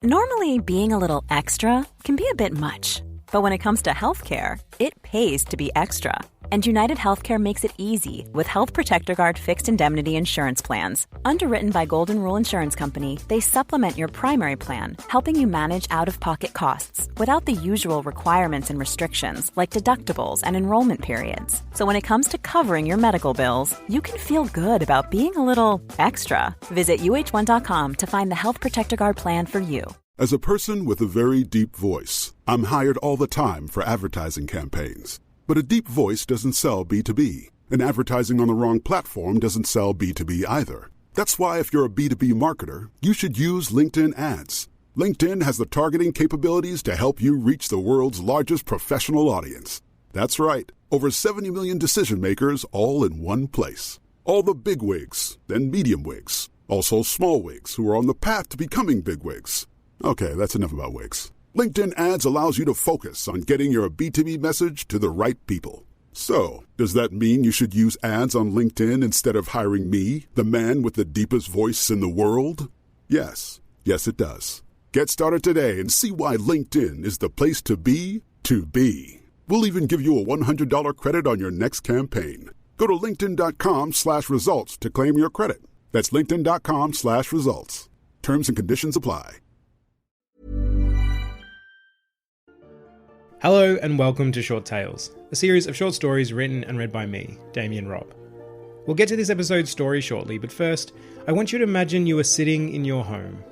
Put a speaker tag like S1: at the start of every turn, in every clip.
S1: Normally, being a little extra can be a bit much, but when it comes to healthcare, it pays to be extra. And United Healthcare makes it easy with Health Protector Guard fixed indemnity insurance plans. Underwritten by Golden Rule Insurance Company, they supplement your primary plan, helping you manage out-of-pocket costs without the usual requirements and restrictions like deductibles and enrollment periods. So when it comes to covering your medical bills, you can feel good about being a little extra. Visit uh1.com to find the Health Protector Guard plan for you.
S2: As a person with a very deep voice, I'm hired all the time for advertising campaigns. But a deep voice doesn't sell B2B, and advertising on the wrong platform doesn't sell B2B either. That's why if you're a B2B marketer, you should use LinkedIn ads. LinkedIn has the targeting capabilities to help you reach the world's largest professional audience. That's right, over 70 million decision makers all in one place. All the big wigs, then medium wigs, also small wigs who are on the path to becoming big wigs. Okay, that's enough about wigs. LinkedIn ads allows you to focus on getting your B2B message to the right people. So, does that mean you should use ads on LinkedIn instead of hiring me, the man with the deepest voice in the world? Yes. Yes, it does. Get started today and see why LinkedIn is the place to be to be. We'll even give you a $100 credit on your next campaign. Go to linkedin.com/results to claim your credit. That's linkedin.com/results. Terms and conditions apply.
S3: Hello and welcome to Short Tales, a series of short stories written and read by me, Damian Robb. We'll get to this episode's story shortly, but first, I want you to imagine you are sitting in your home.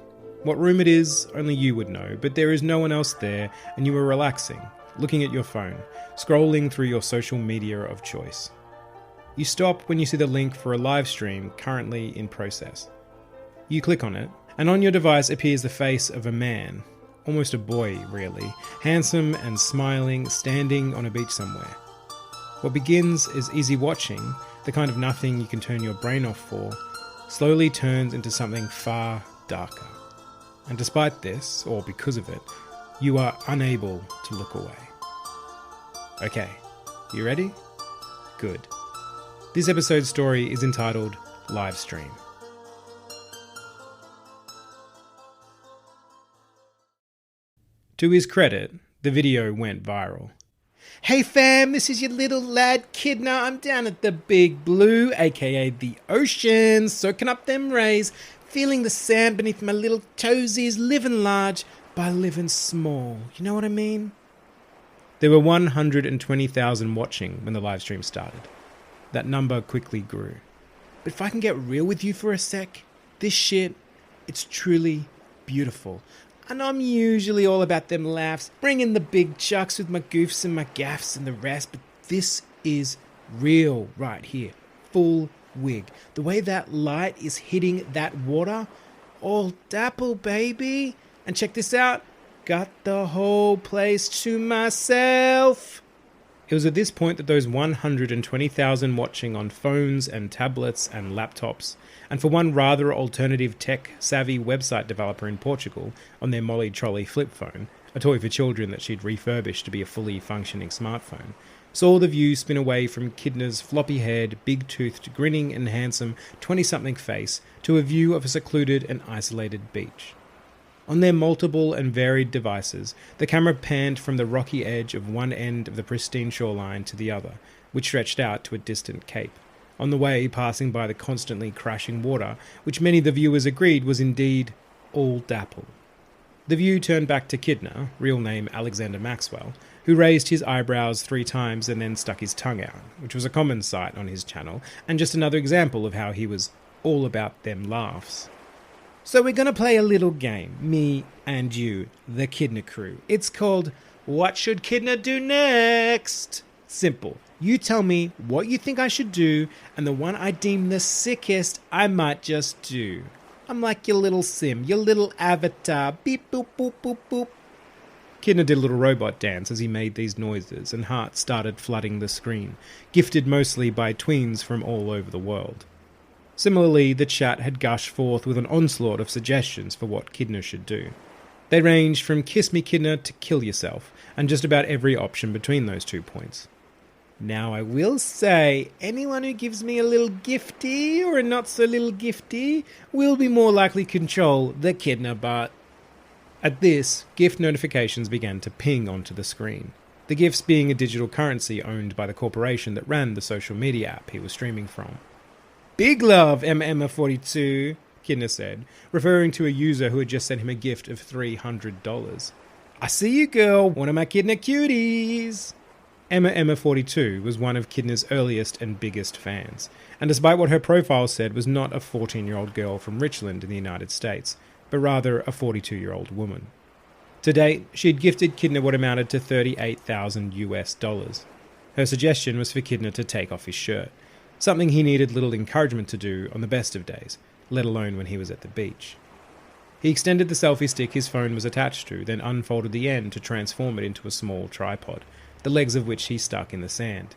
S3: What room it is, only you would know, but there is no one else there, and you are relaxing, looking at your phone, scrolling through your social media of choice. You stop when you see the link for a live stream currently in process. You click on it, and on your device appears the face of a man. Almost a boy, really, handsome and smiling, standing on a beach somewhere. What begins as easy watching, the kind of nothing you can turn your brain off for, slowly turns into something far darker. And despite this, or because of it, you are unable to look away. Okay, you ready? Good. This episode's story is entitled Livestream. To his credit, the video went viral. Hey fam, this is your little lad Kidna. I'm down at the Big Blue, aka the ocean, soaking up them rays, feeling the sand beneath my little toesies, living large by living small. You know what I mean? There were 120,000 watching when the live stream started. That number quickly grew. But if I can get real with you for a sec, this shit, it's truly beautiful. And I'm usually all about them laughs, bringing the big chucks with my goofs and my gaffs and the rest, but this is real right here. Full wig. The way that light is hitting that water, all dapple, baby. And check this out, got the whole place to myself. It was at this point that those 120,000 watching on phones and tablets and laptops, and for one rather alternative tech-savvy website developer in Portugal on their Molly Trolley flip phone, a toy for children that she'd refurbished to be a fully functioning smartphone, saw the view spin away from Kidna's floppy-haired, big-toothed, grinning and handsome 20-something face to a view of a secluded and isolated beach. On their multiple and varied devices, the camera panned from the rocky edge of one end of the pristine shoreline to the other, which stretched out to a distant cape, on the way passing by the constantly crashing water, which many of the viewers agreed was indeed all dapple. The view turned back to Kidna, real name Alexander Maxwell, who raised his eyebrows 3 times and then stuck his tongue out, which was a common sight on his channel, and just another example of how he was all about them laughs. So we're going to play a little game, me and you, the Kidna crew. It's called What Should Kidna Do Next? Simple. You tell me what you think I should do, and the one I deem the sickest, I might just do. I'm like your little sim, your little avatar. Beep, boop, boop, boop, boop. Kidna did a little robot dance as he made these noises, and hearts started flooding the screen, gifted mostly by tweens from all over the world. Similarly, the chat had gushed forth with an onslaught of suggestions for what Kidna should do. They ranged from kiss me Kidna to kill yourself, and just about every option between those 2 points. Now I will say, anyone who gives me a little gifty or a not so little gifty will be more likely to control the Kidna bot. At this, gift notifications began to ping onto the screen, the gifts being a digital currency owned by the corporation that ran the social media app he was streaming from. "Big love, Emma42, Kidna said, referring to a user who had just sent him a gift of $300. "I see you, girl, one of my Kidna cuties." Emma42 was one of Kidna's earliest and biggest fans, and despite what her profile said, was not a 14-year-old girl from Richland in the United States, but rather a 42-year-old woman. To date, she had gifted Kidna what amounted to $38,000. Her suggestion was for Kidna to take off his shirt, something he needed little encouragement to do on the best of days, let alone when he was at the beach. He extended the selfie stick his phone was attached to, then unfolded the end to transform it into a small tripod, the legs of which he stuck in the sand.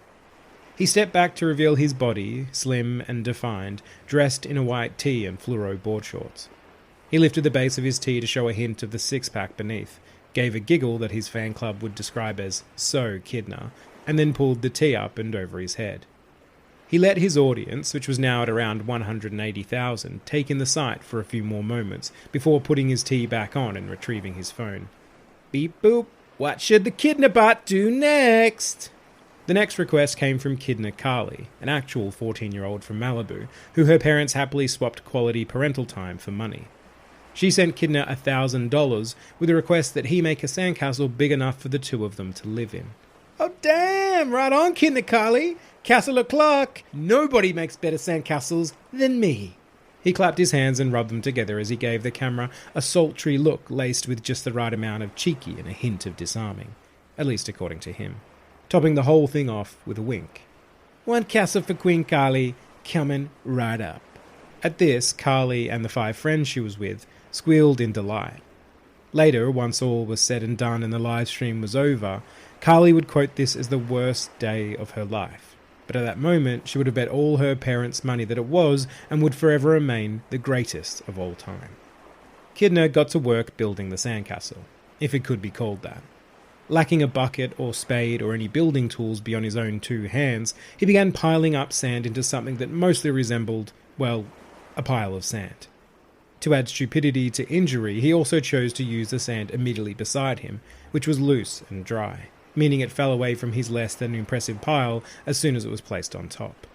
S3: He stepped back to reveal his body, slim and defined, dressed in a white tee and fluoro board shorts. He lifted the base of his tee to show a hint of the six-pack beneath, gave a giggle that his fan club would describe as "so Kidna," and then pulled the tee up and over his head. He let his audience, which was now at around 180,000, take in the sight for a few more moments before putting his tee back on and retrieving his phone. Beep boop, what should the Kidna bot do next? The next request came from Kidna Carly, an actual 14-year-old from Malibu, who her parents happily swapped quality parental time for money. She sent Kidna $1,000 with a request that he make a sandcastle big enough for the two of them to live in. "Oh damn, right on Kidna Carly, Castle o'clock, nobody makes better sandcastles than me." He clapped his hands and rubbed them together as he gave the camera a sultry look laced with just the right amount of cheeky and a hint of disarming, at least according to him, topping the whole thing off with a wink. "One castle for Queen Carly, coming right up." At this, Carly and the 5 friends she was with squealed in delight. Later, once all was said and done and the live stream was over, Carly would quote this as the worst day of her life. But at that moment, she would have bet all her parents' money that it was, and would forever remain, the greatest of all time. Kidna got to work building the sandcastle, if it could be called that. Lacking a bucket or spade or any building tools beyond his own 2 hands, he began piling up sand into something that mostly resembled, well, a pile of sand. To add stupidity to injury, he also chose to use the sand immediately beside him, which was loose and dry, meaning it fell away from his less than impressive pile as soon as it was placed on top.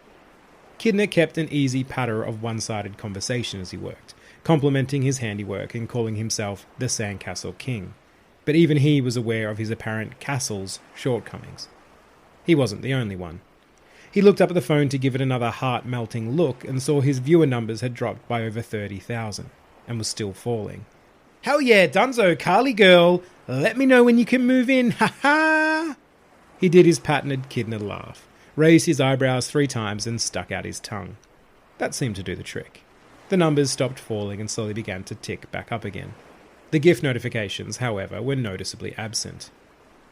S3: Kidna kept an easy patter of one-sided conversation as he worked, complimenting his handiwork and calling himself the Sandcastle King. But even he was aware of his apparent castle's shortcomings. He wasn't the only one. He looked up at the phone to give it another heart-melting look and saw his viewer numbers had dropped by over 30,000, and was still falling. "Hell yeah, dunzo, Carly girl! Let me know when you can move in, ha-ha!" He did his patented Kidna laugh, raised his eyebrows 3 times and stuck out his tongue. That seemed to do the trick. The numbers stopped falling and slowly began to tick back up again. The gift notifications, however, were noticeably absent.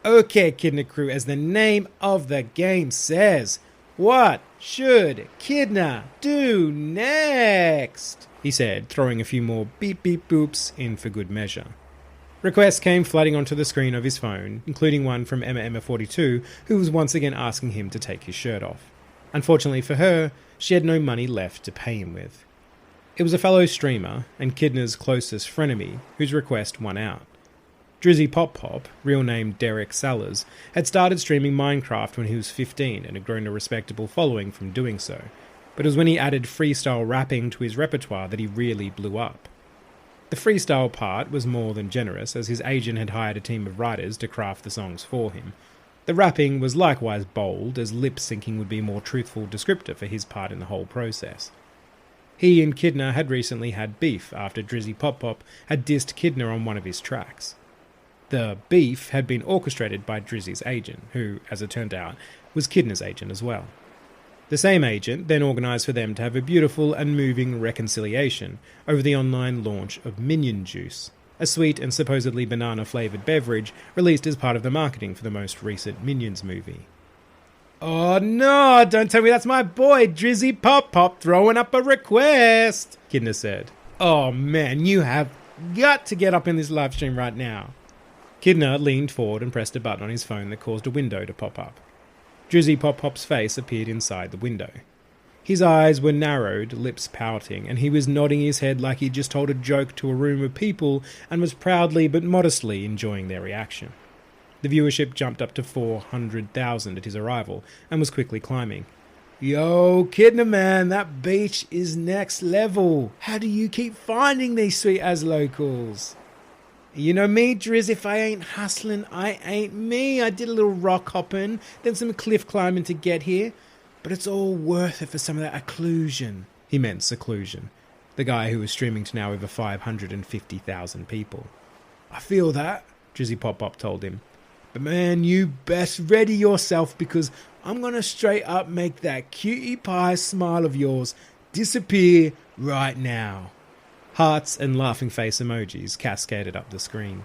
S3: "Okay, Kidna crew, as the name of the game says, what should Kidna do next?" he said, throwing a few more beep beep boops in for good measure. Requests came flooding onto the screen of his phone, including one from Emma42, who was once again asking him to take his shirt off. Unfortunately for her, she had no money left to pay him with. It was a fellow streamer, and Kidna's closest frenemy, whose request won out. Drizzy Pop Pop, real name Derek Sellers, had started streaming Minecraft when he was 15 and had grown a respectable following from doing so, but it was when he added freestyle rapping to his repertoire that he really blew up. The freestyle part was more than generous, as his agent had hired a team of writers to craft the songs for him. The rapping was likewise bold, as lip-syncing would be a more truthful descriptor for his part in the whole process. He and Kidna had recently had beef after Drizzy Pop Pop had dissed Kidna on one of his tracks. The beef had been orchestrated by Drizzy's agent, who, as it turned out, was Kidna's agent as well. The same agent then organised for them to have a beautiful and moving reconciliation over the online launch of Minion Juice, a sweet and supposedly banana-flavoured beverage released as part of the marketing for the most recent Minions movie. "Oh no, don't tell me that's my boy Drizzy Pop Pop throwing up a request," Kidna said. "Oh man, you have got to get up in this live stream right now." Kidna leaned forward and pressed a button on his phone that caused a window to pop up. Drizzy Pop Pop's face appeared inside the window. His eyes were narrowed, lips pouting, and he was nodding his head like he'd just told a joke to a room of people and was proudly but modestly enjoying their reaction. The viewership jumped up to 400,000 at his arrival and was quickly climbing. Yo, Kidna man, that beach is next level. How do you keep finding these sweet-ass locals? You know me, Driz, if I ain't hustling, I ain't me. I did a little rock hopping, then some cliff climbing to get here. But it's all worth it for some of that occlusion. He meant seclusion. The guy who was streaming to now over 550,000 people. I feel that, Drizzy Pop Pop told him. But man, you best ready yourself because I'm gonna straight up make that cutie pie smile of yours disappear right now. Hearts and laughing face emojis cascaded up the screen.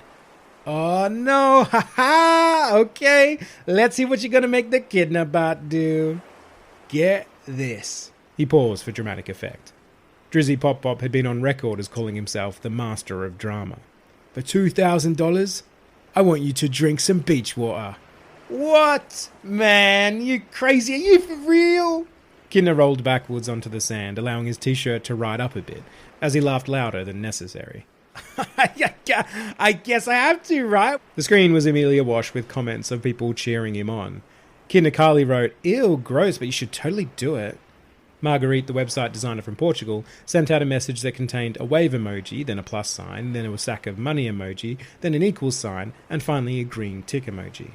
S3: Oh no, haha, okay, let's see what you're gonna make the kidnapper do. Get this. He paused for dramatic effect. Drizzy Pop Pop had been on record as calling himself the master of drama. For $2,000, I want you to drink some beach water. What? Man, you crazy? Are you for real? Kidna rolled backwards onto the sand, allowing his t-shirt to ride up a bit, as he laughed louder than necessary. I guess I have to, right? The screen was immediately awash with comments of people cheering him on. Kidna Carly wrote, ew, gross, but you should totally do it. Marguerite, the website designer from Portugal, sent out a message that contained a wave emoji, then a plus sign, then a sack of money emoji, then an equals sign, and finally a green tick emoji.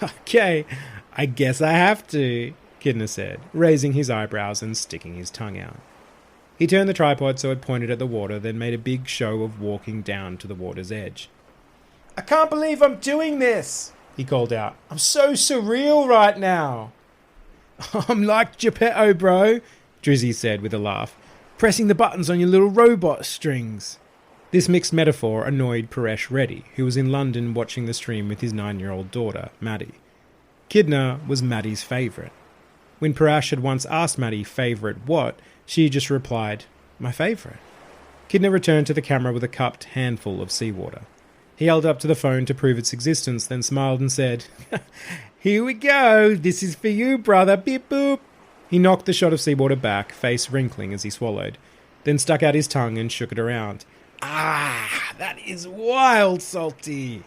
S3: Okay, I guess I have to, Kidna said, raising his eyebrows and sticking his tongue out. He turned the tripod so it pointed at the water, then made a big show of walking down to the water's edge. I can't believe I'm doing this, he called out. I'm so surreal right now. I'm like Geppetto, bro, Drizzy said with a laugh, pressing the buttons on your little robot strings. This mixed metaphor annoyed Paresh Reddy, who was in London watching the stream with his 9-year-old daughter, Maddie. Kidna was Maddie's favourite. When Paresh had once asked Maddie favourite what, she just replied, my favourite. Kidna returned to the camera with a cupped handful of seawater. He held up to the phone to prove its existence, then smiled and said, here we go, this is for you, brother, beep boop. He knocked the shot of seawater back, face wrinkling as he swallowed, then stuck out his tongue and shook it around. Ah, that is wild salty.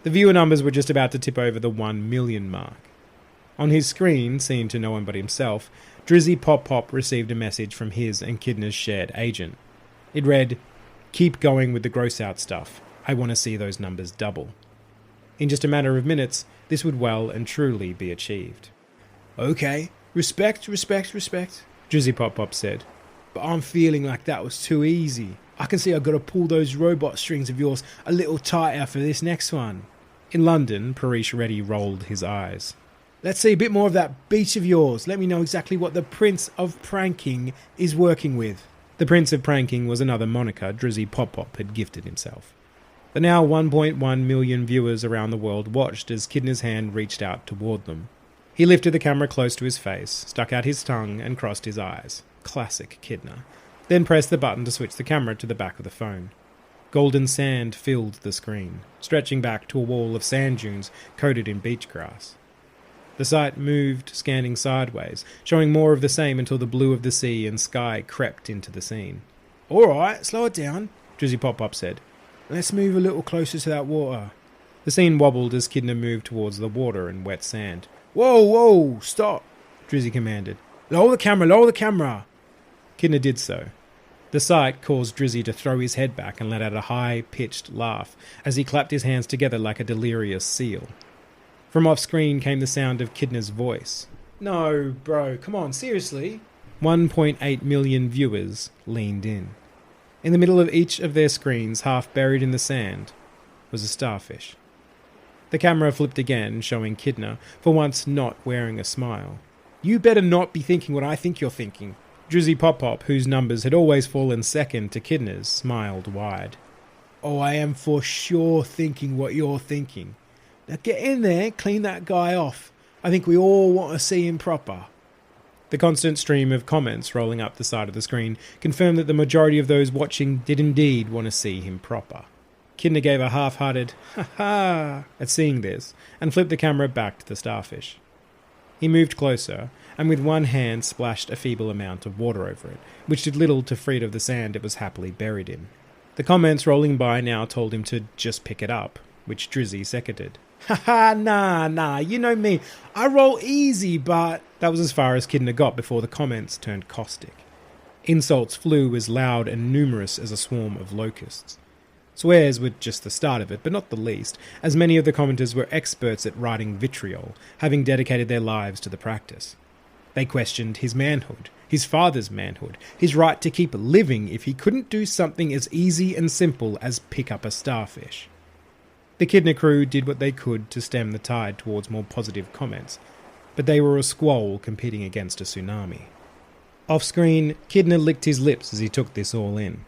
S3: The viewer numbers were just about to tip over the 1 million mark. On his screen, seen to no one but himself, Drizzy Pop Pop received a message from his and Kidna's shared agent. It read, keep going with the gross out stuff. I want to see those numbers double. In just a matter of minutes, this would well and truly be achieved. Okay, respect, Drizzy Pop Pop said. But I'm feeling like that was too easy. I can see I've got to pull those robot strings of yours a little tighter for this next one. In London, Paresh Reddy rolled his eyes. Let's see a bit more of that beach of yours. Let me know exactly what the Prince of Pranking is working with. The Prince of Pranking was another moniker Drizzy Pop Pop had gifted himself. The now 1.1 million viewers around the world watched as Kidna's hand reached out toward them. He lifted the camera close to his face, stuck out his tongue and crossed his eyes. Classic Kidna. Then pressed the button to switch the camera to the back of the phone. Golden sand filled the screen, stretching back to a wall of sand dunes coated in beach grass. The sight moved, scanning sideways, showing more of the same until the blue of the sea and sky crept into the scene. All right, slow it down, Drizzy Pop Pop said. Let's move a little closer to that water. The scene wobbled as Kidna moved towards the water and wet sand. Whoa, stop, Drizzy commanded. Lower the camera. Kidna did so. The sight caused Drizzy to throw his head back and let out a high-pitched laugh as he clapped his hands together like a delirious seal. From off-screen came the sound of Kidna's voice. No, bro, come on, seriously? 1.8 million viewers leaned in. In the middle of each of their screens, half buried in the sand, was a starfish. The camera flipped again, showing Kidna, for once not wearing a smile. You better not be thinking what I think you're thinking. Drizzy Pop Pop, whose numbers had always fallen second to Kidna's, smiled wide. Oh, I am for sure thinking what you're thinking. Now get in there, clean that guy off. I think we all want to see him proper. The constant stream of comments rolling up the side of the screen confirmed that the majority of those watching did indeed want to see him proper. Kidna gave a half-hearted ha-ha at seeing this and flipped the camera back to the starfish. He moved closer, and with one hand splashed a feeble amount of water over it, which did little to free it of the sand it was happily buried in. The comments rolling by now told him to just pick it up, which Drizzy seconded. Haha, nah, you know me. I roll easy, but... That was as far as Kidna got before the comments turned caustic. Insults flew as loud and numerous as a swarm of locusts. Swears were just the start of it, but not the least, as many of the commenters were experts at writing vitriol, having dedicated their lives to the practice. They questioned his manhood, his father's manhood, his right to keep living if he couldn't do something as easy and simple as pick up a starfish. The Kidna crew did what they could to stem the tide towards more positive comments, but they were a squall competing against a tsunami. Off-screen, Kidna licked his lips as he took this all in.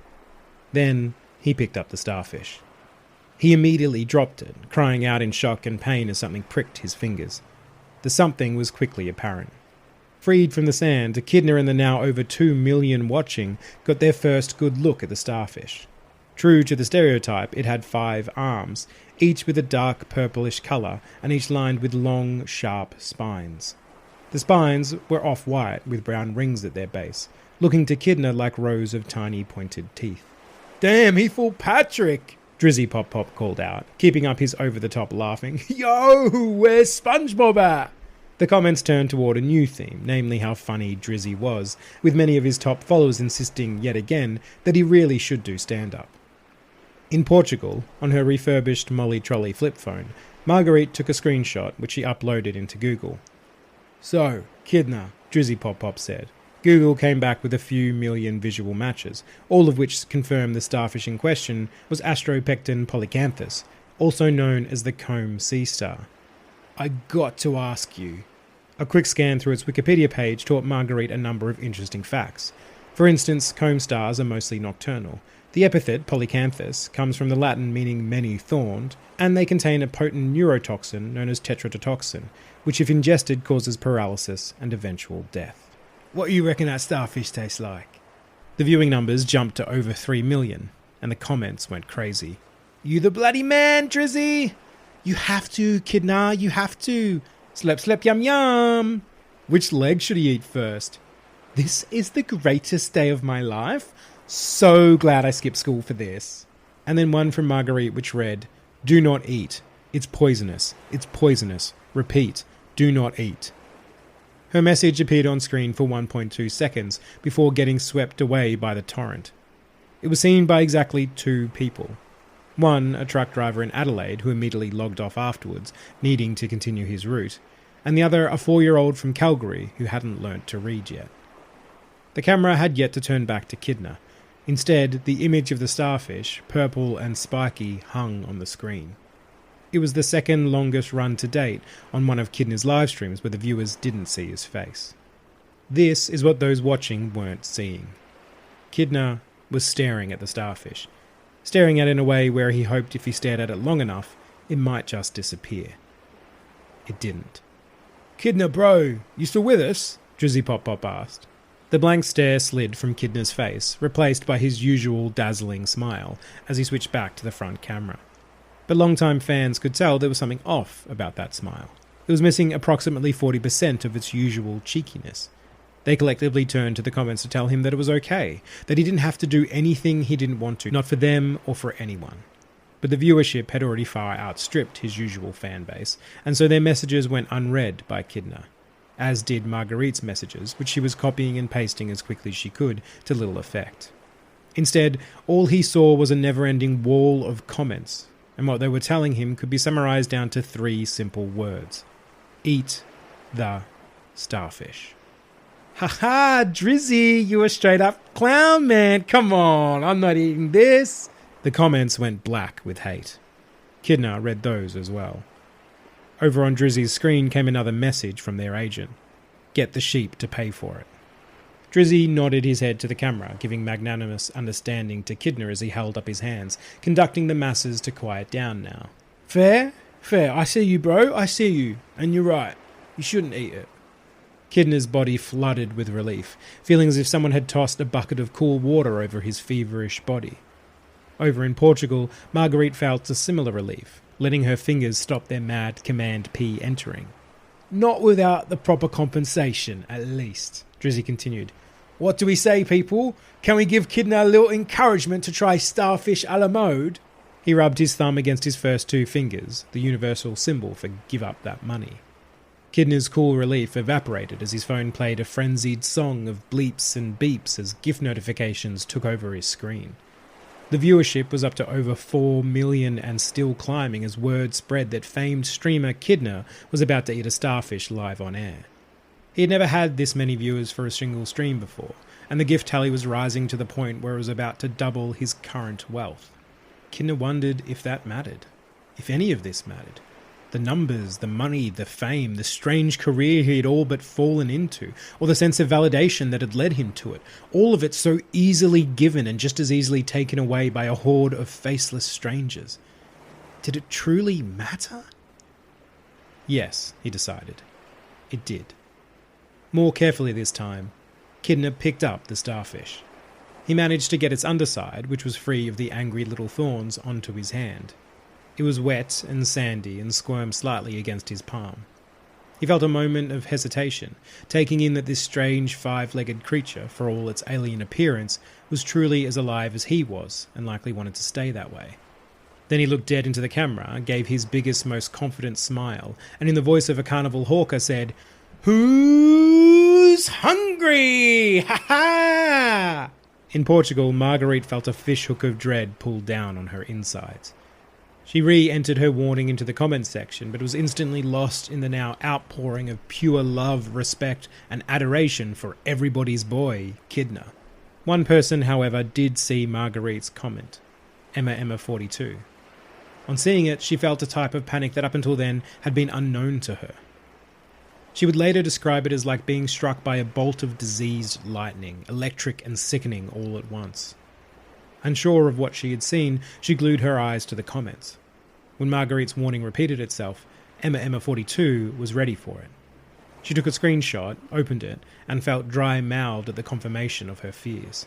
S3: Then he picked up the starfish. He immediately dropped it, crying out in shock and pain as something pricked his fingers. The something was quickly apparent. Freed from the sand, Kidna and the now over 2 million watching got their first good look at the starfish. True to the stereotype, it had 5 arms, each with a dark purplish colour and each lined with long, sharp spines. The spines were off-white with brown rings at their base, looking to Kidna like rows of tiny pointed teeth. Damn, he fooled Patrick! Drizzy Pop Pop called out, keeping up his over-the-top laughing. Yo, where's SpongeBob at? The comments turned toward a new theme, namely how funny Drizzy was, with many of his top followers insisting yet again that he really should do stand-up. In Portugal, on her refurbished Molly Trolley flip phone, Marguerite took a screenshot which she uploaded into Google. So, Kidna, Drizzy Pop Pop said. Google came back with a few million visual matches, all of which confirmed the starfish in question was Astropecten polycanthus, also known as the comb sea star. I got to ask you. A quick scan through its Wikipedia page taught Marguerite a number of interesting facts. For instance, comb stars are mostly nocturnal. The epithet polycanthus comes from the Latin meaning many-thorned, and they contain a potent neurotoxin known as tetrodotoxin, which if ingested causes paralysis and eventual death. What do you reckon that starfish tastes like? The viewing numbers jumped to over 3 million, and the comments went crazy. You the bloody man, Drizzy! You have to, Kidna, you have to! Slep, yum, yum! Which leg should he eat first? This is the greatest day of my life. So glad I skipped school for this. And then one from Marguerite which read, Do not eat. It's poisonous. It's poisonous. Repeat. Do not eat. Her message appeared on screen for 1.2 seconds before getting swept away by the torrent. It was seen by exactly 2 people. One, a truck driver in Adelaide who immediately logged off afterwards, needing to continue his route, and the other a 4-year-old from Calgary who hadn't learnt to read yet. The camera had yet to turn back to Kidna. Instead, the image of the starfish, purple and spiky, hung on the screen. It was the second longest run to date on one of Kidna's live streams where the viewers didn't see his face. This is what those watching weren't seeing. Kidna was staring at the starfish, staring at it in a way where he hoped if he stared at it long enough, it might just disappear. It didn't. Kidna bro, you still with us? Drizzy Pop Pop asked. The blank stare slid from Kidna's face, replaced by his usual dazzling smile as he switched back to the front camera. But long-time fans could tell there was something off about that smile. It was missing approximately 40% of its usual cheekiness. They collectively turned to the comments to tell him that it was okay, that he didn't have to do anything he didn't want to, not for them or for anyone. But the viewership had already far outstripped his usual fan base, and so their messages went unread by Kidna, as did Marguerite's messages, which she was copying and pasting as quickly as she could to little effect. Instead, all he saw was a never-ending wall of comments, and what they were telling him could be summarized down to 3 simple words. Eat the starfish. Ha-ha, Drizzy, you a straight-up clown, man. Come on, I'm not eating this. The comments went black with hate. Kidna read those as well. Over on Drizzy's screen came another message from their agent. Get the sheep to pay for it. Drizzy nodded his head to the camera, giving magnanimous understanding to Kidna as he held up his hands, conducting the masses to quiet down now. Fair? Fair. I see you, bro. I see you. And you're right. You shouldn't eat it. Kidna's body flooded with relief, feeling as if someone had tossed a bucket of cool water over his feverish body. Over in Portugal, Marguerite felt a similar relief, letting her fingers stop their mad Command P entering. Not without the proper compensation, at least, Drizzy continued. What do we say, people? Can we give Kidna a little encouragement to try starfish a la mode? He rubbed his thumb against his first two fingers, the universal symbol for give up that money. Kidna's cool relief evaporated as his phone played a frenzied song of bleeps and beeps as gift notifications took over his screen. The viewership was up to over 4 million and still climbing as word spread that famed streamer Kidna was about to eat a starfish live on air. He had never had this many viewers for a single stream before, and the gift tally was rising to the point where it was about to double his current wealth. Kidna wondered if that mattered, if any of this mattered. The numbers, the money, the fame, the strange career he had all but fallen into, or the sense of validation that had led him to it, all of it so easily given and just as easily taken away by a horde of faceless strangers. Did it truly matter? Yes, he decided. It did. More carefully this time, Kidna picked up the starfish. He managed to get its underside, which was free of the angry little thorns, onto his hand. It was wet and sandy and squirmed slightly against his palm. He felt a moment of hesitation, taking in that this strange five-legged creature, for all its alien appearance, was truly as alive as he was, and likely wanted to stay that way. Then he looked dead into the camera, gave his biggest, most confident smile, and in the voice of a carnival hawker said, "Who's hungry? Ha ha!" In Portugal, Marguerite felt a fishhook of dread pulled down on her insides. She re-entered her warning into the comments section, but was instantly lost in the now outpouring of pure love, respect, and adoration for everybody's boy, Kidna. One person, however, did see Marguerite's comment, Emma42. On seeing it, she felt a type of panic that up until then had been unknown to her. She would later describe it as like being struck by a bolt of diseased lightning, electric and sickening all at once. Unsure of what she had seen, she glued her eyes to the comments. When Marguerite's warning repeated itself, Emma42 was ready for it. She took a screenshot, opened it, and felt dry-mouthed at the confirmation of her fears.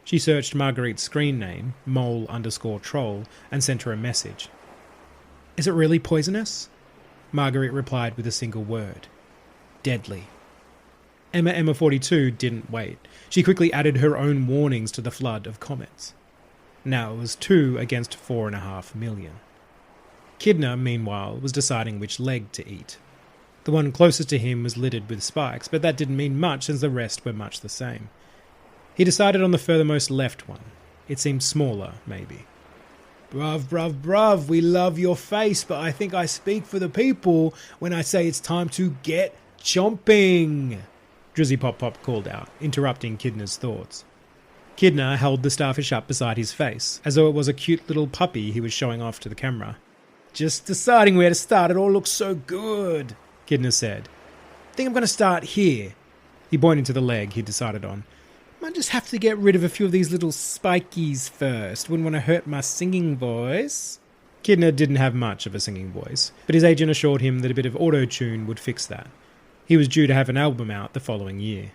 S3: She searched Marguerite's screen name, mole_troll, and sent her a message. "Is it really poisonous?" Marguerite replied with a single word. "Deadly." Emma42 didn't wait. She quickly added her own warnings to the flood of comments. Now it was 2 against 4.5 million. Kidna, meanwhile, was deciding which leg to eat. The one closest to him was littered with spikes, but that didn't mean much since the rest were much the same. He decided on the furthermost left one. It seemed smaller, maybe. Bruv, we love your face, but I think I speak for the people when I say it's time to get chomping, Drizzy Pop called out, interrupting Kidna's thoughts. Kidna held the starfish up beside his face, as though it was a cute little puppy he was showing off to the camera. "Just deciding where to start, it all looks so good," Kidna said. "Think I'm going to start here." He pointed to the leg he decided on. "Might just have to get rid of a few of these little spikies first, wouldn't want to hurt my singing voice." Kidna didn't have much of a singing voice, but his agent assured him that a bit of auto-tune would fix that. He was due to have an album out the following year.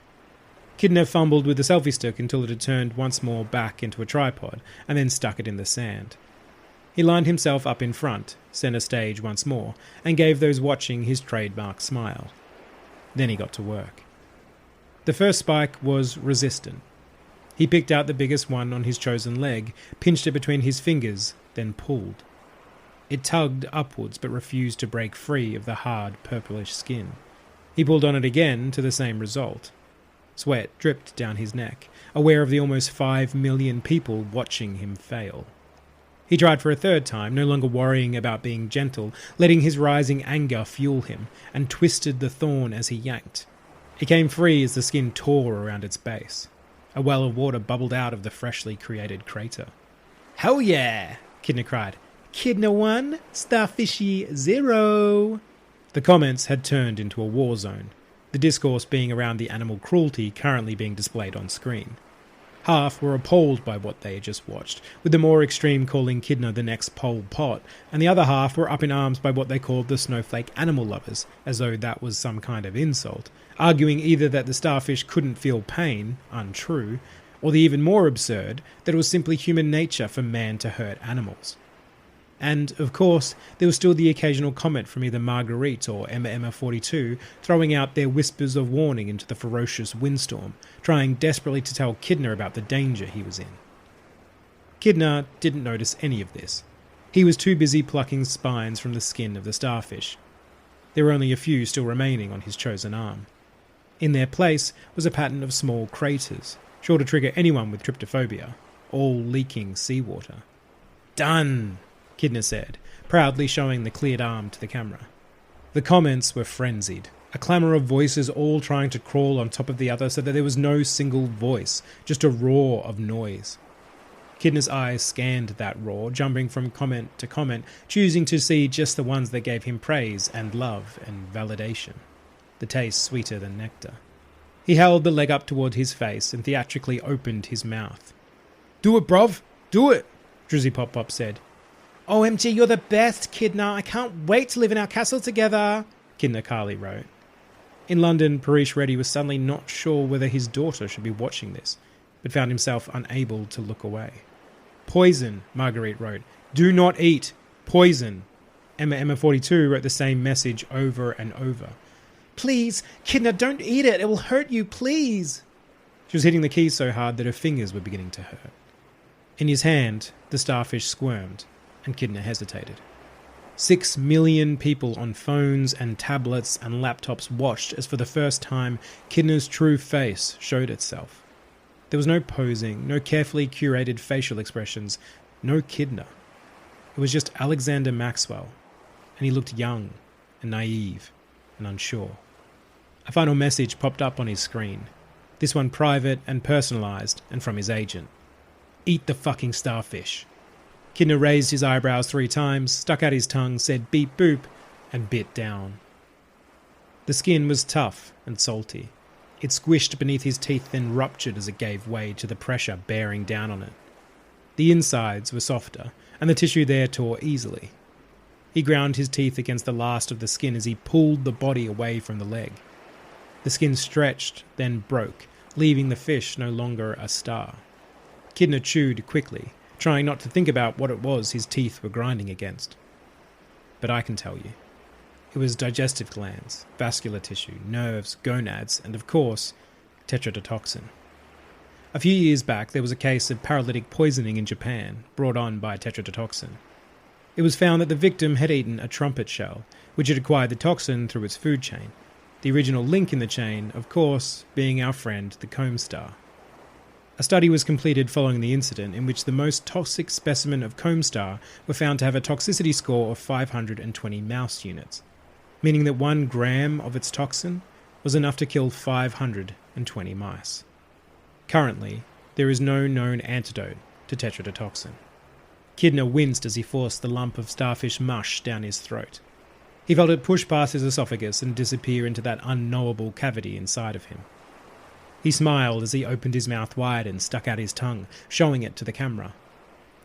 S3: Kidna fumbled with the selfie stick until it had turned once more back into a tripod, and then stuck it in the sand. He lined himself up in front, centre stage once more, and gave those watching his trademark smile. Then he got to work. The first spike was resistant. He picked out the biggest one on his chosen leg, pinched it between his fingers, then pulled. It tugged upwards but refused to break free of the hard, purplish skin. He pulled on it again to the same result. Sweat dripped down his neck, aware of the almost 5 million people watching him fail. He tried for a third time, no longer worrying about being gentle, letting his rising anger fuel him, and twisted the thorn as he yanked. It came free as the skin tore around its base. A well of water bubbled out of the freshly created crater. "Hell yeah!" Kidna cried. "Kidna 1, Starfishy 0. The comments had turned into a war zone, the discourse being around the animal cruelty currently being displayed on screen. Half were appalled by what they had just watched, with the more extreme calling Kidna the next Pol Pot, and the other half were up in arms by what they called the snowflake animal lovers, as though that was some kind of insult, arguing either that the starfish couldn't feel pain, untrue, or the even more absurd, that it was simply human nature for man to hurt animals. And, of course, there was still the occasional comment from either Marguerite or Emma42 throwing out their whispers of warning into the ferocious windstorm, trying desperately to tell Kidna about the danger he was in. Kidna didn't notice any of this. He was too busy plucking spines from the skin of the starfish. There were only a few still remaining on his chosen arm. In their place was a pattern of small craters, sure to trigger anyone with tryptophobia, all leaking seawater. "Done!" Kidna said, proudly showing the cleared arm to the camera. The comments were frenzied, a clamour of voices all trying to crawl on top of the other so that there was no single voice, just a roar of noise. Kidna's eyes scanned that roar, jumping from comment to comment, choosing to see just the ones that gave him praise and love and validation, the taste sweeter than nectar. He held the leg up toward his face and theatrically opened his mouth. "Do it, bruv! Do it!" Drizzy Pop Pop said. "OMG, you're the best, Kidna. I can't wait to live in our castle together," Kidna Carly wrote. In London, Paresh Reddy was suddenly not sure whether his daughter should be watching this, but found himself unable to look away. "Poison," Marguerite wrote. "Do not eat. Poison." Emma42 wrote the same message over and over. "Please, Kidna, don't eat it. It will hurt you, please." She was hitting the keys so hard that her fingers were beginning to hurt. In his hand, the starfish squirmed, and Kidna hesitated. 6 million people on phones and tablets and laptops watched as for the first time Kidna's true face showed itself. There was no posing, no carefully curated facial expressions, no Kidna. It was just Alexander Maxwell, and he looked young and naive and unsure. A final message popped up on his screen, this one private and personalised and from his agent. "Eat the fucking starfish." Kidna raised his eyebrows 3 times, stuck out his tongue, said beep boop, and bit down. The skin was tough and salty. It squished beneath his teeth, then ruptured as it gave way to the pressure bearing down on it. The insides were softer, and the tissue there tore easily. He ground his teeth against the last of the skin as he pulled the body away from the leg. The skin stretched, then broke, leaving the fish no longer a star. Kidna chewed quickly, trying not to think about what it was his teeth were grinding against. But I can tell you. It was digestive glands, vascular tissue, nerves, gonads, and of course, tetrodotoxin. A few years back, there was a case of paralytic poisoning in Japan, brought on by tetrodotoxin. It was found that the victim had eaten a trumpet shell, which had acquired the toxin through its food chain. The original link in the chain, of course, being our friend the comb star. A study was completed following the incident in which the most toxic specimen of comb star were found to have a toxicity score of 520 mouse units, meaning that 1 gram of its toxin was enough to kill 520 mice. Currently, there is no known antidote to tetrodotoxin. Kidna winced as he forced the lump of starfish mush down his throat. He felt it push past his esophagus and disappear into that unknowable cavity inside of him. He smiled as he opened his mouth wide and stuck out his tongue, showing it to the camera.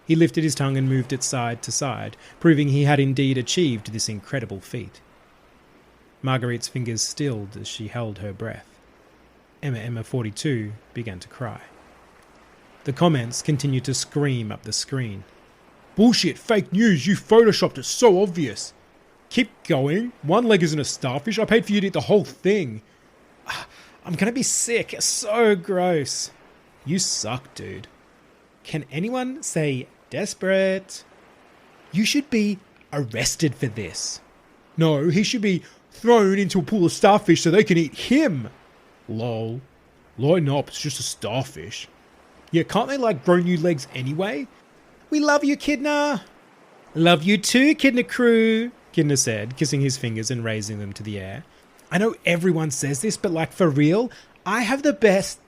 S3: He lifted his tongue and moved it side to side, proving he had indeed achieved this incredible feat. Marguerite's fingers stilled as she held her breath. Emma42 began to cry. The comments continued to scream up the screen. "Bullshit, fake news, you photoshopped it, so obvious. Keep going, 1 leg isn't a starfish, I paid for you to eat the whole thing. I'm gonna be sick, so gross. You suck, dude. Can anyone say desperate? You should be arrested for this. No, he should be thrown into a pool of starfish so they can eat him. Lol. Lighten up, it's just a starfish. Yeah, can't they grow new legs anyway? We love you, Kidna. Love you too, Kidna crew, Kidna said, kissing his fingers and raising them to the air. I know everyone says this, but for real, I have the best...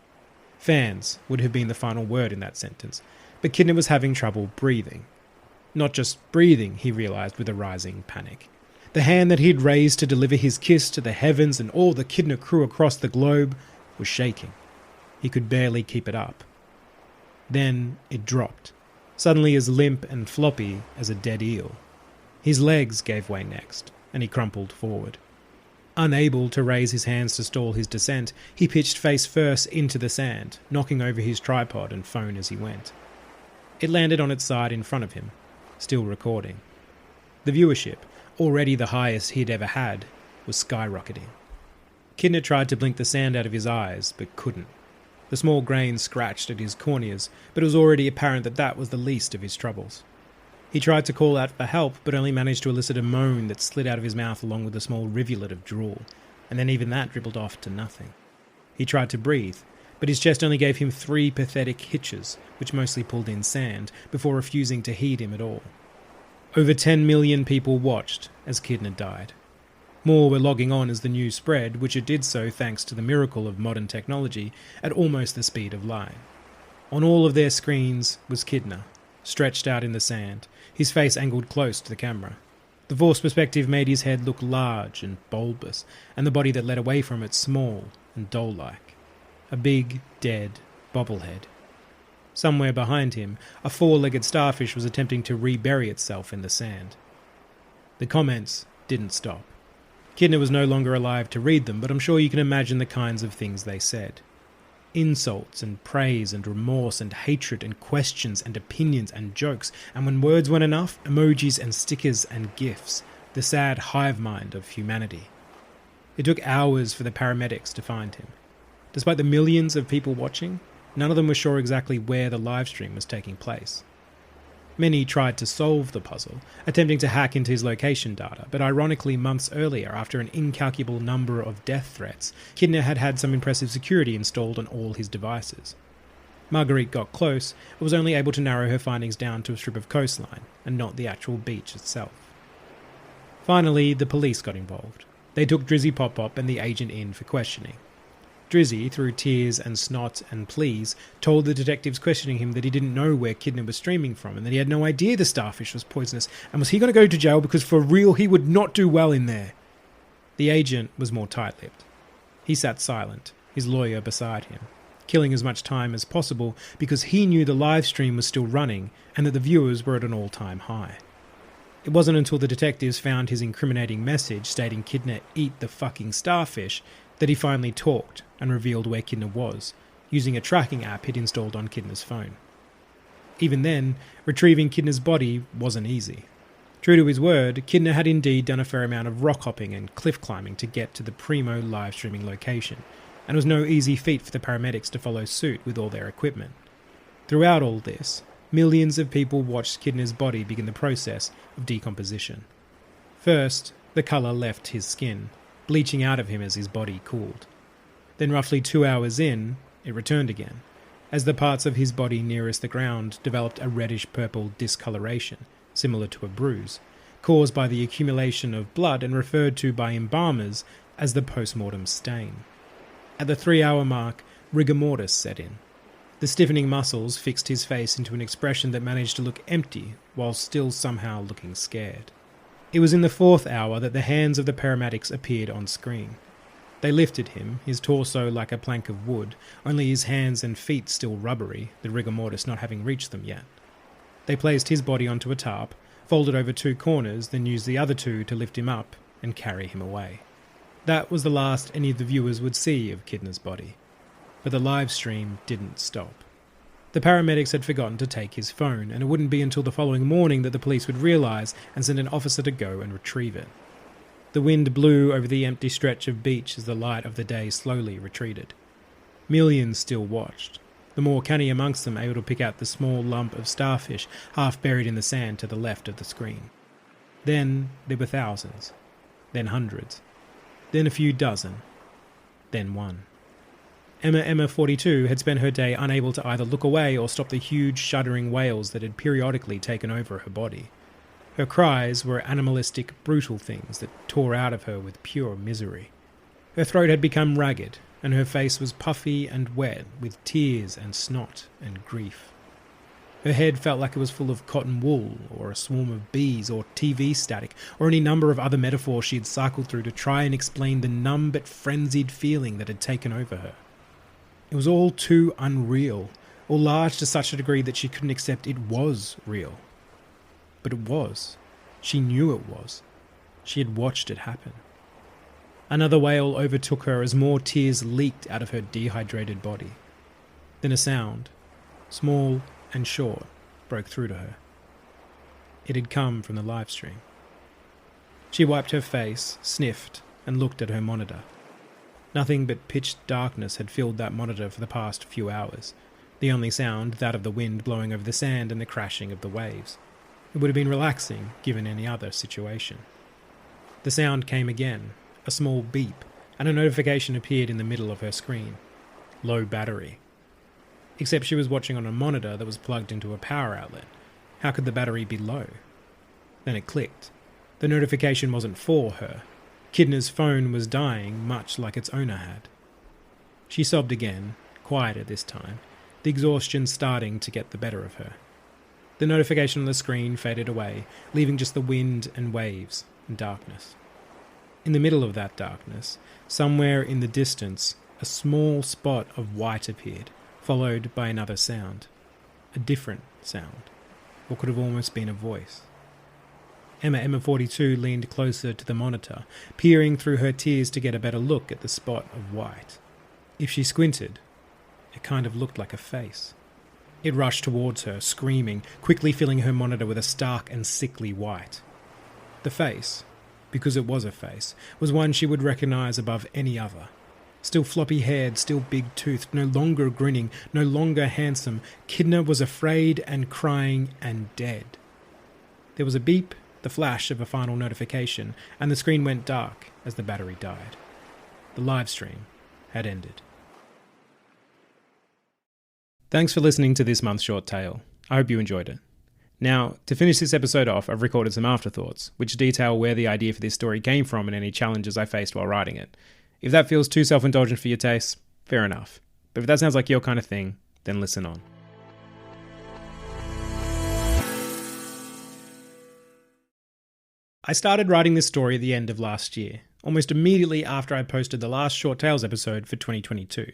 S3: Fans would have been the final word in that sentence, but Kidna was having trouble breathing. Not just breathing, he realised with a rising panic. The hand that he'd raised to deliver his kiss to the heavens and all the Kidna crew across the globe was shaking. He could barely keep it up. Then it dropped, suddenly as limp and floppy as a dead eel. His legs gave way next, and he crumpled forward. Unable to raise his hands to stall his descent, he pitched face first into the sand, knocking over his tripod and phone as he went. It landed on its side in front of him, still recording. The viewership, already the highest he'd ever had, was skyrocketing. Kidna tried to blink the sand out of his eyes, but couldn't. The small grain scratched at his corneas, but it was already apparent that that was the least of his troubles. He tried to call out for help, but only managed to elicit a moan that slid out of his mouth along with a small rivulet of drool, and then even that dribbled off to nothing. He tried to breathe, but his chest only gave him 3 pathetic hitches, which mostly pulled in sand, before refusing to heed him at all. Over 10 million people watched as Kidna died. More were logging on as the news spread, which it did so thanks to the miracle of modern technology at almost the speed of light. On all of their screens was Kidna, stretched out in the sand, his face angled close to the camera. The forced perspective made his head look large and bulbous, and the body that led away from it small and doll-like. A big, dead bobblehead. Somewhere behind him, a 4-legged starfish was attempting to rebury itself in the sand. The comments didn't stop. Kidna was no longer alive to read them, but I'm sure you can imagine the kinds of things they said. Insults and praise and remorse and hatred and questions and opinions and jokes, and when words weren't enough, emojis and stickers and gifs, the sad hive mind of humanity. It took hours for the paramedics to find him. Despite the millions of people watching, none of them were sure exactly where the livestream was taking place. Many tried to solve the puzzle, attempting to hack into his location data, but ironically months earlier, after an incalculable number of death threats, Kidna had had some impressive security installed on all his devices. Marguerite got close, but was only able to narrow her findings down to a strip of coastline, and not the actual beach itself. Finally, the police got involved. They took Drizzy Pop-Pop and the agent in for questioning. Drizzy, through tears and snot and pleas, told the detectives questioning him that he didn't know where Kidna was streaming from and that he had no idea the starfish was poisonous, and was he going to go to jail because for real he would not do well in there. The agent was more tight-lipped. He sat silent, his lawyer beside him, killing as much time as possible because he knew the live stream was still running and that the viewers were at an all-time high. It wasn't until the detectives found his incriminating message stating Kidna eat the fucking starfish that he finally talked and revealed where Kidna was, using a tracking app he'd installed on Kidna's phone. Even then, retrieving Kidna's body wasn't easy. True to his word, Kidna had indeed done a fair amount of rock hopping and cliff climbing to get to the primo live streaming location, and it was no easy feat for the paramedics to follow suit with all their equipment. Throughout all this, millions of people watched Kidna's body begin the process of decomposition. First, the colour left his skin, bleaching out of him as his body cooled. Then roughly 2 hours in, it returned again, as the parts of his body nearest the ground developed a reddish-purple discoloration, similar to a bruise, caused by the accumulation of blood and referred to by embalmers as the post-mortem stain. At the 3-hour mark, rigor mortis set in. The stiffening muscles fixed his face into an expression that managed to look empty while still somehow looking scared. It was in the 4th hour that the hands of the paramedics appeared on screen. They lifted him, his torso like a plank of wood, only his hands and feet still rubbery, the rigor mortis not having reached them yet. They placed his body onto a tarp, folded over 2 corners, then used the other 2 to lift him up and carry him away. That was the last any of the viewers would see of Kidna's body. But the live stream didn't stop. The paramedics had forgotten to take his phone, and it wouldn't be until the following morning that the police would realise and send an officer to go and retrieve it. The wind blew over the empty stretch of beach as the light of the day slowly retreated. Millions still watched, the more canny amongst them able to pick out the small lump of starfish half buried in the sand to the left of the screen. Then there were thousands, then hundreds, then a few dozen, then one. Emma 42 had spent her day unable to either look away or stop the huge shuddering wails that had periodically taken over her body. Her cries were animalistic, brutal things that tore out of her with pure misery. Her throat had become ragged, and her face was puffy and wet with tears and snot and grief. Her head felt like it was full of cotton wool, or a swarm of bees, or TV static, or any number of other metaphors she had cycled through to try and explain the numb but frenzied feeling that had taken over her. It was all too unreal, or large to such a degree that she couldn't accept it was real. But it was. She knew it was. She had watched it happen. Another wail overtook her as more tears leaked out of her dehydrated body. Then a sound, small and short, broke through to her. It had come from the live stream. She wiped her face, sniffed, and looked at her monitor. Nothing but pitch darkness had filled that monitor for the past few hours. The only sound, that of the wind blowing over the sand and the crashing of the waves. It would have been relaxing, given any other situation. The sound came again, a small beep, and a notification appeared in the middle of her screen. Low battery. Except she was watching on a monitor that was plugged into a power outlet. How could the battery be low? Then it clicked. The notification wasn't for her. Kidna's phone was dying, much like its owner had. She sobbed again, quieter this time, the exhaustion starting to get the better of her. The notification on the screen faded away, leaving just the wind and waves and darkness. In the middle of that darkness, somewhere in the distance, a small spot of white appeared, followed by another sound. A different sound. What could have almost been a voice. Emma 42 leaned closer to the monitor, peering through her tears to get a better look at the spot of white. If she squinted, it kind of looked like a face. It rushed towards her, screaming, quickly filling her monitor with a stark and sickly white. The face, because it was a face, was one she would recognize above any other. Still floppy-haired, still big-toothed, no longer grinning, no longer handsome, Kidna was afraid and crying and dead. There was a beep, the flash of a final notification, and the screen went dark as the battery died. The live stream had ended. Thanks for listening to this month's short tale. I hope you enjoyed it. Now, to finish this episode off, I've recorded some afterthoughts, which detail where the idea for this story came from and any challenges I faced while writing it. If that feels too self-indulgent for your taste, fair enough. But if that sounds like your kind of thing, then listen on. I started writing this story at the end of last year, almost immediately after I posted the last Short Tales episode for 2022.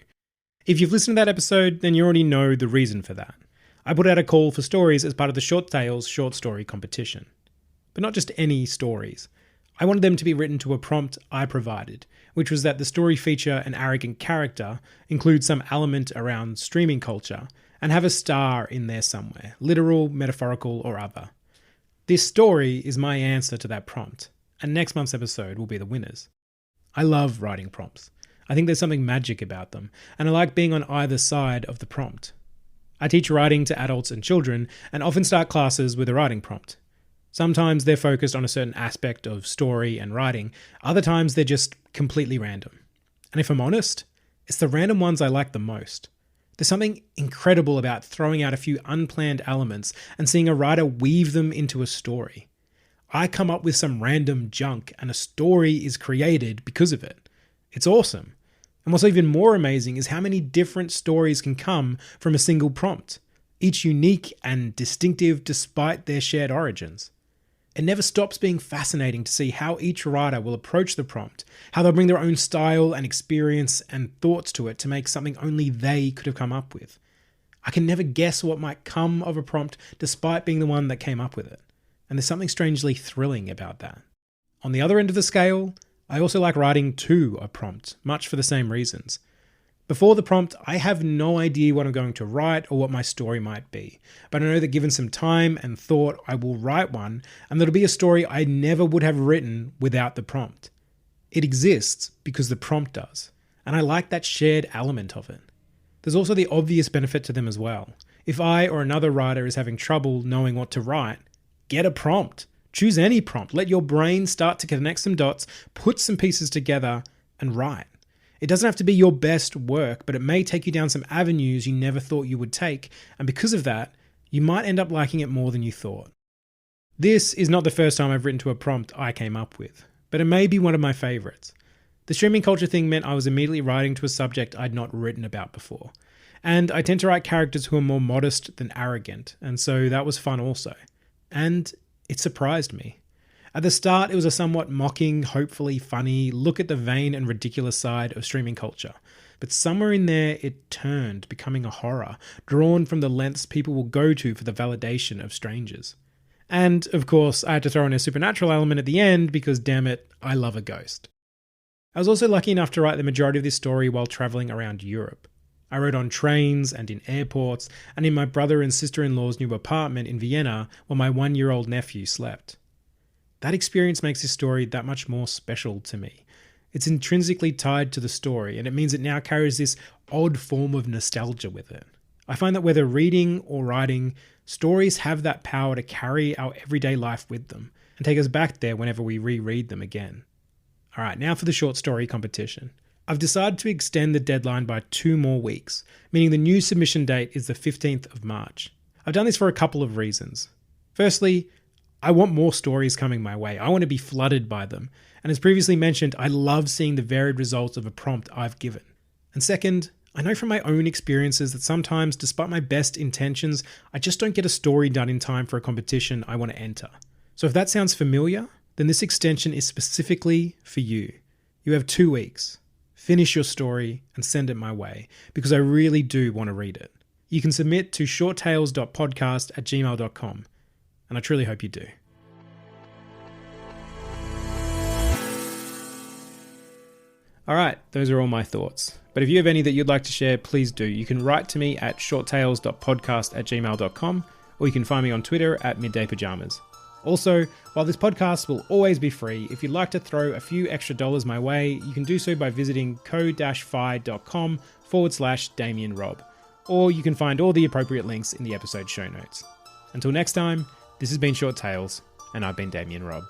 S3: If you've listened to that episode, then you already know the reason for that. I put out a call for stories as part of the Short Tales short story competition. But not just any stories. I wanted them to be written to a prompt I provided, which was that the story feature an arrogant character, include some element around streaming culture, and have a star in there somewhere, literal, metaphorical, or other. This story is my answer to that prompt, and next month's episode will be the winners. I love writing prompts. I think there's something magic about them, and I like being on either side of the prompt. I teach writing to adults and children, and often start classes with a writing prompt. Sometimes they're focused on a certain aspect of story and writing, other times they're just completely random. And if I'm honest, it's the random ones I like the most. There's something incredible about throwing out a few unplanned elements and seeing a writer weave them into a story. I come up with some random junk and a story is created because of it. It's awesome. And what's even more amazing is how many different stories can come from a single prompt, each unique and distinctive despite their shared origins. It never stops being fascinating to see how each writer will approach the prompt, how they'll bring their own style and experience and thoughts to it to make something only they could have come up with. I can never guess what might come of a prompt despite being the one that came up with it. And there's something strangely thrilling about that. On the other end of the scale, I also like writing to a prompt, much for the same reasons. Before the prompt, I have no idea what I'm going to write or what my story might be, but I know that given some time and thought, I will write one, and that'll be a story I never would have written without the prompt. It exists because the prompt does, and I like that shared element of it. There's also the obvious benefit to them as well. If I or another writer is having trouble knowing what to write, get a prompt. Choose any prompt. Let your brain start to connect some dots, put some pieces together, and write. It doesn't have to be your best work, but it may take you down some avenues you never thought you would take, and because of that, you might end up liking it more than you thought. This is not the first time I've written to a prompt I came up with, but it may be one of my favorites. The streaming culture thing meant I was immediately writing to a subject I'd not written about before, and I tend to write characters who are more modest than arrogant, and so that was fun also. And it surprised me. At the start, it was a somewhat mocking, hopefully funny look at the vain and ridiculous side of streaming culture. But somewhere in there, it turned, becoming a horror, drawn from the lengths people will go to for the validation of strangers. And, of course, I had to throw in a supernatural element at the end because, damn it, I love a ghost. I was also lucky enough to write the majority of this story while travelling around Europe. I wrote on trains and in airports and in my brother and sister-in-law's new apartment in Vienna while my 1-year-old nephew slept. that experience makes this story that much more special to me. It's intrinsically tied to the story, and it means it now carries this odd form of nostalgia with it. I find that whether reading or writing, stories have that power to carry our everyday life with them and take us back there whenever we reread them again. All right, now for the short story competition. I've decided to extend the deadline by 2 more weeks, meaning the new submission date is the 15th of March. I've done this for a couple of reasons. Firstly, I want more stories coming my way. I want to be flooded by them. And as previously mentioned, I love seeing the varied results of a prompt I've given. And second, I know from my own experiences that sometimes, despite my best intentions, I just don't get a story done in time for a competition I want to enter. So if that sounds familiar, then this extension is specifically for you. You have 2 weeks. Finish your story and send it my way, because I really do want to read it. You can submit to shorttales.podcast@gmail.com, and I truly hope you do. All right, those are all my thoughts. But if you have any that you'd like to share, please do. You can write to me at shorttales.podcast@gmail.com, or you can find me on Twitter at middaypajamas. Also, while this podcast will always be free, if you'd like to throw a few extra dollars my way, you can do so by visiting ko-fi.com/Damian Robb, or you can find all the appropriate links in the episode show notes. Until next time, this has been Short Tales, and I've been Damian Robb.